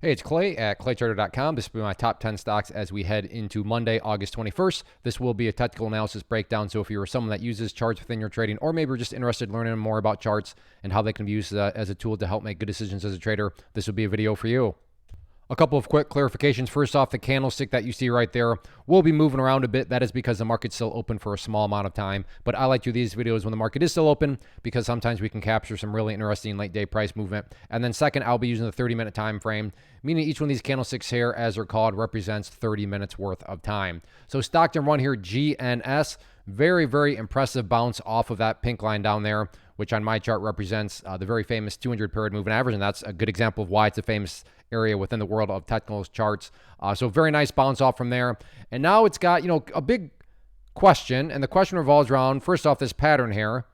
Hey, it's Clay at claytrader.com. This will be my top 10 stocks as we head into Monday, August 21st. This will be a technical analysis breakdown. So if you're someone that uses charts within your trading, or maybe you're just interested in learning more about charts and how they can be used as a tool to help make good decisions as a trader, this will be a video for you. A couple of quick clarifications. First off, the candlestick that you see right there will be moving around a bit. That is because the market's still open for a small amount of time. But I like to do these videos when the market is still open because sometimes we can capture some really interesting late day price movement. And then second, I'll be using the 30-minute time frame, meaning each one of these candlesticks here, as they're called, represents 30 minutes worth of time. So stock and run here, GNS, very, very impressive bounce off of that pink line down there, which on my chart represents the very famous 200 period moving average. And that's a good example of why it's a famous area within the world of technical charts. So very nice bounce off from there. And now it's got, a big question. And the question revolves around, first off, this pattern here,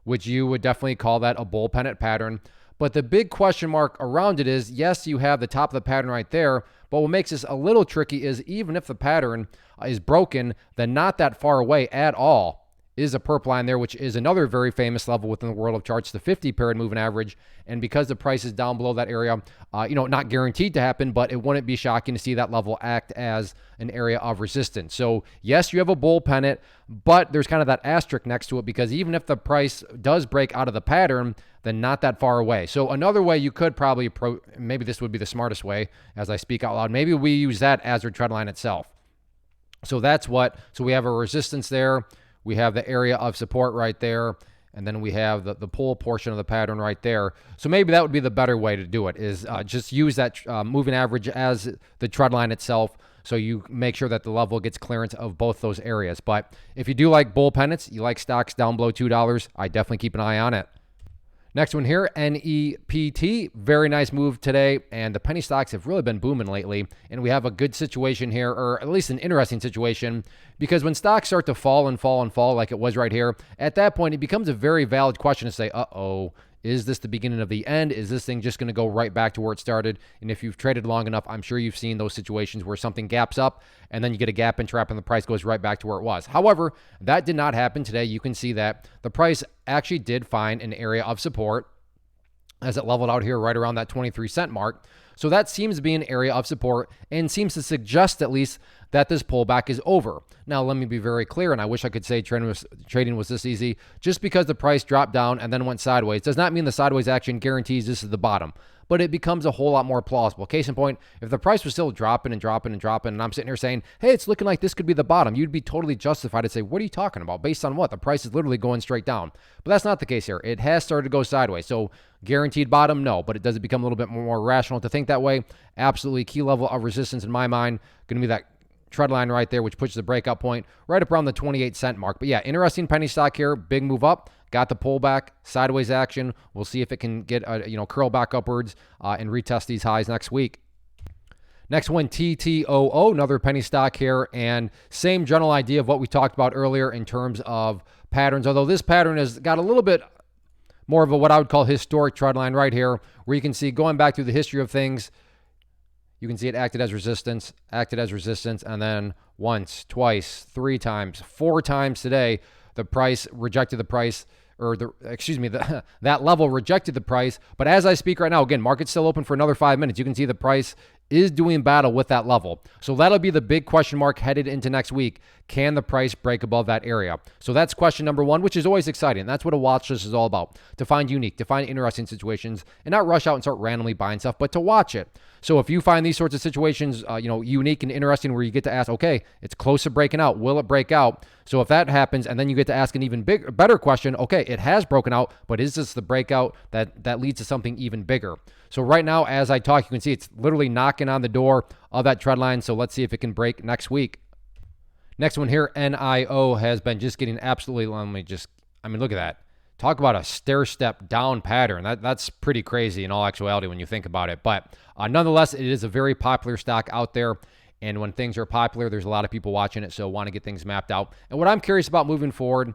which you would definitely call that a bull pennant pattern. But the big question mark around it is, yes, you have the top of the pattern right there, but what makes this a little tricky is even if the pattern is broken, then not that far away at all is a purple line there, which is another very famous level within the world of charts, the 50 period moving average. And because the price is down below that area, not guaranteed to happen, but it wouldn't be shocking to see that level act as an area of resistance. So yes, you have a bull pennant, but there's kind of that asterisk next to it because even if the price does break out of the pattern, then not that far away. So another way you could probably, maybe this would be the smartest way as I speak out loud, maybe we use that as our trend line itself. So so we have a resistance there. We have the area of support right there, and then we have the pull portion of the pattern right there. So maybe that would be the better way to do it, is just use that moving average as the trend line itself, so you make sure that the level gets clearance of both those areas. But if you do like bull pennants, you like stocks down below $2, I definitely keep an eye on it. Next one here, NEPT, very nice move today, and the penny stocks have really been booming lately, and we have a good situation here, or at least an interesting situation, because when stocks start to fall and fall and fall like it was right here, at that point, it becomes a very valid question to say, uh-oh, is this the beginning of the end? Is this thing just going to go right back to where it started? And if you've traded long enough, I'm sure you've seen those situations where something gaps up and then you get a gap and trap and the price goes right back to where it was. However, that did not happen today. You can see that the price actually did find an area of support as it leveled out here right around that 23-cent mark. So that seems to be an area of support and seems to suggest at least that this pullback is over. Now, let me be very clear, and I wish I could say trading was this easy. Just because the price dropped down and then went sideways does not mean the sideways action guarantees this is the bottom, but it becomes a whole lot more plausible. Case in point, if the price was still dropping and dropping and dropping, and I'm sitting here saying, hey, it's looking like this could be the bottom, you'd be totally justified to say, what are you talking about? Based on what? The price is literally going straight down. But that's not the case here. It has started to go sideways. So guaranteed bottom? No. But does it become a little bit more rational to think that way? Absolutely. Key level of resistance in my mind going to be that trend line right there, which pushes the breakout point right up around the 28-cent mark. But yeah, interesting penny stock here. Big move up. Got the pullback, sideways action. We'll see if it can get curl back upwards and retest these highs next week. Next one, TTOO, another penny stock here, and same general idea of what we talked about earlier in terms of patterns. Although this pattern has got a little bit more of a what I would call historic trend line right here, where you can see going back through the history of things. You can see it acted as resistance, and then once, twice, 3 times, 4 times today, the price rejected the price, or that level rejected the price. But as I speak right now, again, market's still open for another 5 minutes. You can see the price is doing battle with that level. So that'll be the big question mark headed into next week. Can the price break above that area? So that's question number 1, which is always exciting. That's what a watch list is all about, to find unique, to find interesting situations, and not rush out and start randomly buying stuff, but to watch it. So if you find these sorts of situations, unique and interesting, where you get to ask, okay, it's close to breaking out. Will it break out? So if that happens, and then you get to ask an even better question, okay, it has broken out, but is this the breakout that leads to something even bigger? So right now, as I talk, you can see it's literally knocking on the door of that trend line. So let's see if it can break next week. Next one here, NIO has been just getting absolutely, look at that. Talk about a stair-step down pattern. That's pretty crazy in all actuality when you think about it. But nonetheless, it is a very popular stock out there. And when things are popular, there's a lot of people watching it, so want to get things mapped out. And what I'm curious about moving forward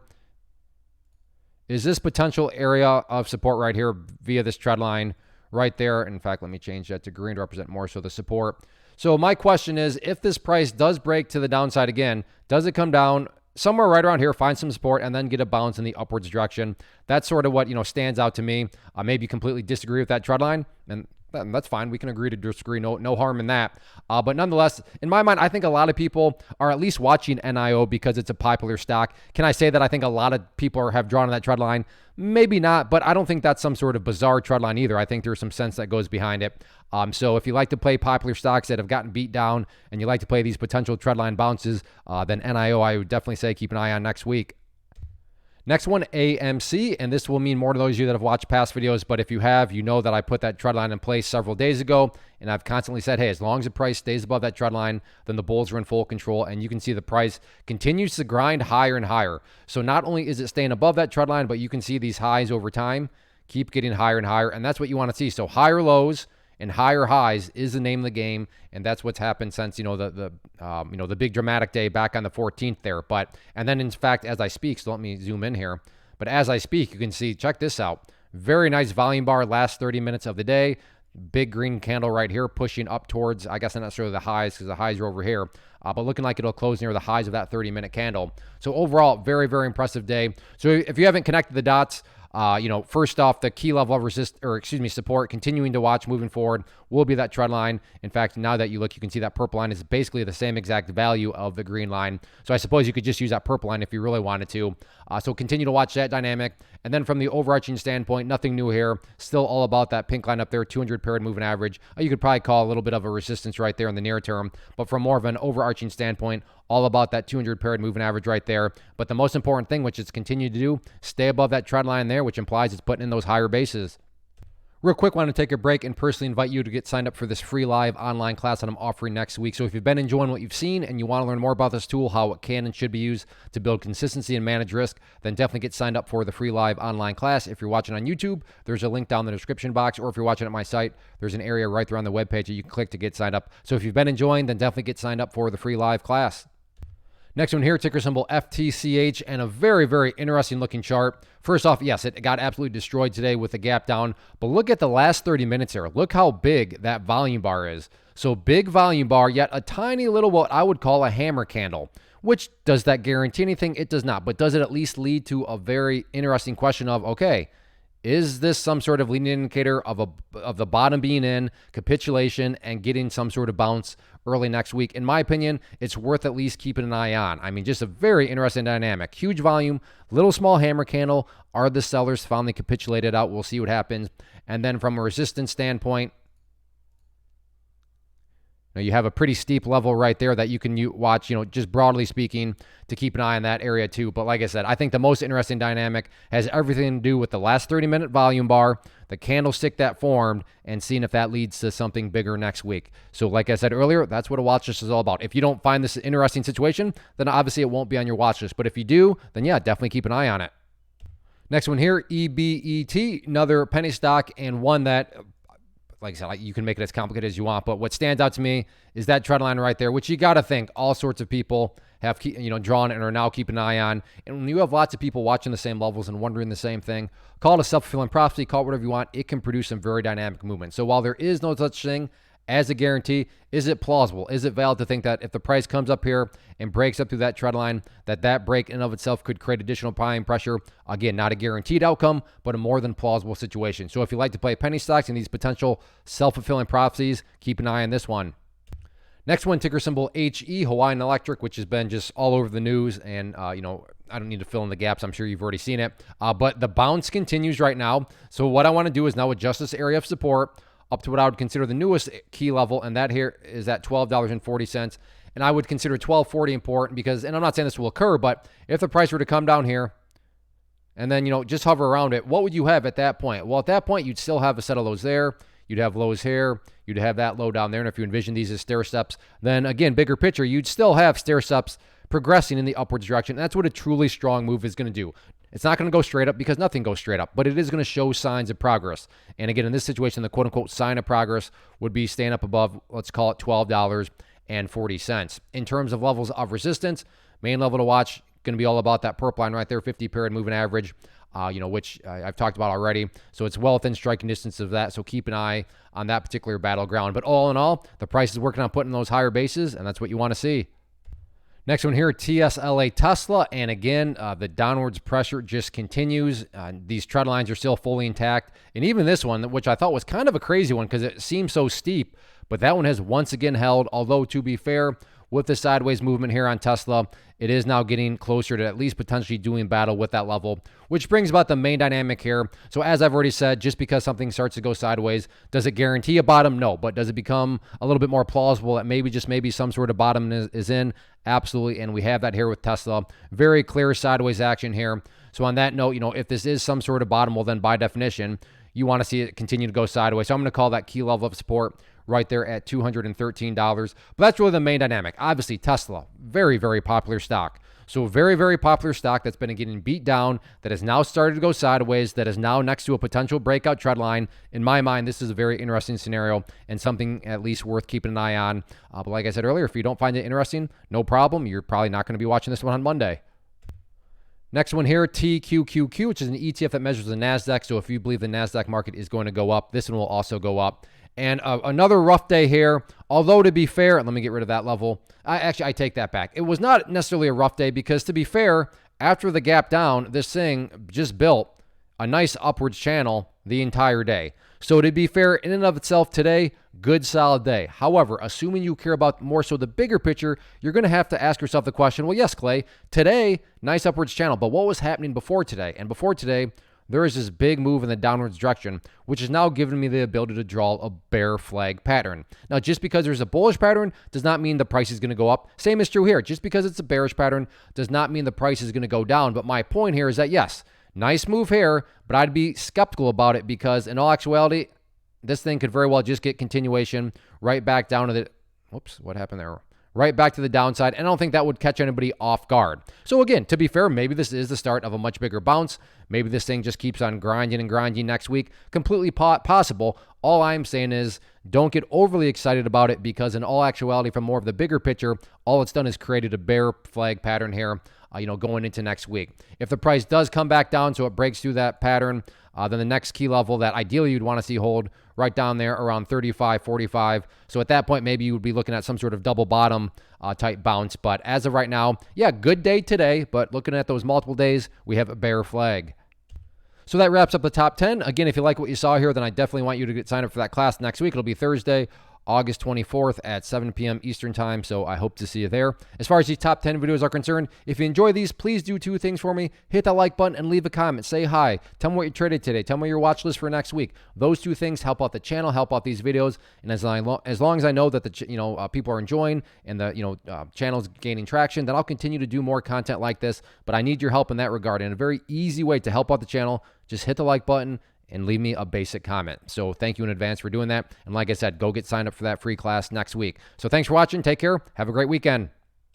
is this potential area of support right here via this trend line right there. In fact, let me change that to green to represent more so the support. So my question is, if this price does break to the downside again, does it come down somewhere right around here, find some support, and then get a bounce in the upwards direction? That's sort of what stands out to me. Maybe you completely disagree with that trend line, and that's fine. We can agree to disagree. No harm in that. But nonetheless, in my mind, I think a lot of people are at least watching NIO because it's a popular stock. Can I say that I think a lot of people have drawn on that trend line? Maybe not, but I don't think that's some sort of bizarre trend line either. I think there's some sense that goes behind it. So if you like to play popular stocks that have gotten beat down and you like to play these potential trend line bounces, then NIO, I would definitely say keep an eye on next week. Next one, AMC, and this will mean more to those of you that have watched past videos, but if you have, you know that I put that trend line in place several days ago, and I've constantly said, hey, as long as the price stays above that trend line, then the bulls are in full control, and you can see the price continues to grind higher and higher. So not only is it staying above that trend line, but you can see these highs over time keep getting higher and higher, and that's what you want to see. So higher lows and higher highs is the name of the game, and that's what's happened since the big dramatic day back on the 14th there. And then in fact, as I speak, so let me zoom in here. But as I speak, you can see, check this out. Very nice volume bar last 30 minutes of the day. Big green candle right here pushing up towards, I guess not necessarily the highs because the highs are over here, but looking like it'll close near the highs of that 30-minute candle. So overall, very, very impressive day. So if you haven't connected the dots, first off, the key level of support, continuing to watch moving forward will be that trend line. In fact, now that you look, you can see that purple line is basically the same exact value of the green line. So I suppose you could just use that purple line if you really wanted to. So continue to watch that dynamic. And then from the overarching standpoint, nothing new here. Still all about that pink line up there, 200 period moving average. You could probably call a little bit of a resistance right there in the near term. But from more of an overarching standpoint, all about that 200 period moving average right there. But the most important thing, which it's continued to do, stay above that trend line there, which implies it's putting in those higher bases. Real quick, want to take a break and personally invite you to get signed up for this free live online class that I'm offering next week. So if you've been enjoying what you've seen and you want to learn more about this tool, how it can and should be used to build consistency and manage risk, then definitely get signed up for the free live online class. If you're watching on YouTube, there's a link down in the description box, or if you're watching at my site, there's an area right there on the webpage that you can click to get signed up. So if you've been enjoying, then definitely get signed up for the free live class. Next one here, ticker symbol FTCH, and a very, very interesting looking chart. First off, yes, it got absolutely destroyed today with the gap down, but look at the last 30 minutes here. Look how big that volume bar is. So big volume bar, yet a tiny little, what I would call a hammer candle. Which, does that guarantee anything? It does not, but does it at least lead to a very interesting question of, okay, is this some sort of leading indicator of the bottom being in, capitulation, and getting some sort of bounce early next week? In my opinion, it's worth at least keeping an eye on. I mean, just a very interesting dynamic. Huge volume, little small hammer candle. Are the sellers finally capitulated out? We'll see what happens. And then from a resistance standpoint, you have a pretty steep level right there that you can watch, just broadly speaking, to keep an eye on that area too. But like I said, I think the most interesting dynamic has everything to do with the last 30-minute volume bar, the candlestick that formed, and seeing if that leads to something bigger next week. So like I said earlier, that's what a watch list is all about. If you don't find this an interesting situation, then obviously it won't be on your watch list. But if you do, then yeah, definitely keep an eye on it. Next one here, EBET, another penny stock, and one that, like I said, you can make it as complicated as you want, but what stands out to me is that trend line right there, which you got to think all sorts of people have, drawn and are now keeping an eye on. And when you have lots of people watching the same levels and wondering the same thing, call it a self-fulfilling prophecy, call it whatever you want. It can produce some very dynamic movement. So while there is no such thing as a guarantee, is it plausible? Is it valid to think that if the price comes up here and breaks up through that trend line, that break in and of itself could create additional buying pressure? Again, not a guaranteed outcome, but a more than plausible situation. So if you like to play penny stocks and these potential self-fulfilling prophecies, keep an eye on this one. Next one, ticker symbol HE, Hawaiian Electric, which has been just all over the news. And, I don't need to fill in the gaps. I'm sure you've already seen it. But the bounce continues right now. So what I want to do is now adjust this area of support up to what I would consider the newest key level, and that here is at $12.40. And I would consider $12.40 important because, and I'm not saying this will occur, but if the price were to come down here and then, just hover around it, what would you have at that point? Well, at that point, you'd still have a set of lows there. You'd have lows here. You'd have that low down there. And if you envision these as stair steps, then again, bigger picture, you'd still have stair steps progressing in the upwards direction. And that's what a truly strong move is going to do. It's not going to go straight up because nothing goes straight up, but it is going to show signs of progress. And again, in this situation, the quote-unquote sign of progress would be staying up above, let's call it $12.40. In terms of levels of resistance, main level to watch, going to be all about that purple line right there, 50-period moving average, which I've talked about already. So it's well within striking distance of that, so keep an eye on that particular battleground. But all in all, the price is working on putting those higher bases, and that's what you want to see. Next one here, TSLA Tesla. And again, the downwards pressure just continues. These trend lines are still fully intact. And even this one, which I thought was kind of a crazy one because it seems so steep, but that one has once again held. Although, to be fair, with the sideways movement here on Tesla, it is now getting closer to at least potentially doing battle with that level, which brings about the main dynamic here. So as I've already said, just because something starts to go sideways, does it guarantee a bottom? No. But does it become a little bit more plausible that maybe some sort of bottom is in? Absolutely. And we have that here with Tesla. Very clear sideways action here. So on that note, if this is some sort of bottom, well, then by definition, you want to see it continue to go sideways. So I'm going to call that key level of support right there at $213. But that's really the main dynamic. Obviously, Tesla, very, very popular stock. So very, very popular stock that's been getting beat down, that has now started to go sideways, that is now next to a potential breakout trend line. In my mind, this is a very interesting scenario and something at least worth keeping an eye on. But like I said earlier, if you don't find it interesting, no problem. You're probably not going to be watching this one on Monday. Next one here, TQQQ, which is an ETF that measures the NASDAQ. So if you believe the NASDAQ market is going to go up, this one will also go up. And another rough day here, although to be fair, let me get rid of that level. I take that back. It was not necessarily a rough day because to be fair, after the gap down, this thing just built a nice upwards channel the entire day. So to be fair, in and of itself today, good solid day. However, assuming you care about more so the bigger picture, you're going to have to ask yourself the question, well, yes, Clay, today, nice upwards channel, but what was happening before today? And before today, there is this big move in the downwards direction, which is now giving me the ability to draw a bear flag pattern. Now, just because there's a bullish pattern does not mean the price is going to go up. Same is true here. Just because it's a bearish pattern does not mean the price is going to go down. But my point here is that, yes, nice move here, but I'd be skeptical about it because in all actuality, this thing could very well just get continuation right back down to the, whoops, what happened there? Right back to the downside, and I don't think that would catch anybody off guard. So again, to be fair, maybe this is the start of a much bigger bounce. Maybe this thing just keeps on grinding and grinding next week. Completely possible. All I'm saying is don't get overly excited about it because in all actuality, from more of the bigger picture, all it's done is created a bear flag pattern here, going into next week. If the price does come back down so it breaks through that pattern, then the next key level that ideally you'd want to see hold right down there around 35.45. So at that point, maybe you would be looking at some sort of double bottom type bounce. But as of right now, yeah, good day today. But looking at those multiple days, we have a bear flag. So that wraps up the top 10. Again, if you like what you saw here, then I definitely want you to get signed up for that class next week. It'll be Thursday, August 24th at 7 p.m. Eastern time, so I hope to see you there. As far as these top 10 videos are concerned, if you enjoy these, please do two things for me. Hit that like button and leave a comment. Say hi. Tell me what you traded today. Tell me your watch list for next week. Those two things help out the channel, help out these videos, and as long as I know that the people are enjoying and the channel's gaining traction, then I'll continue to do more content like this, but I need your help in that regard, and a very easy way to help out the channel, just hit the like button and leave me a basic comment. So thank you in advance for doing that. And like I said, go get signed up for that free class next week. So thanks for watching. Take care. Have a great weekend.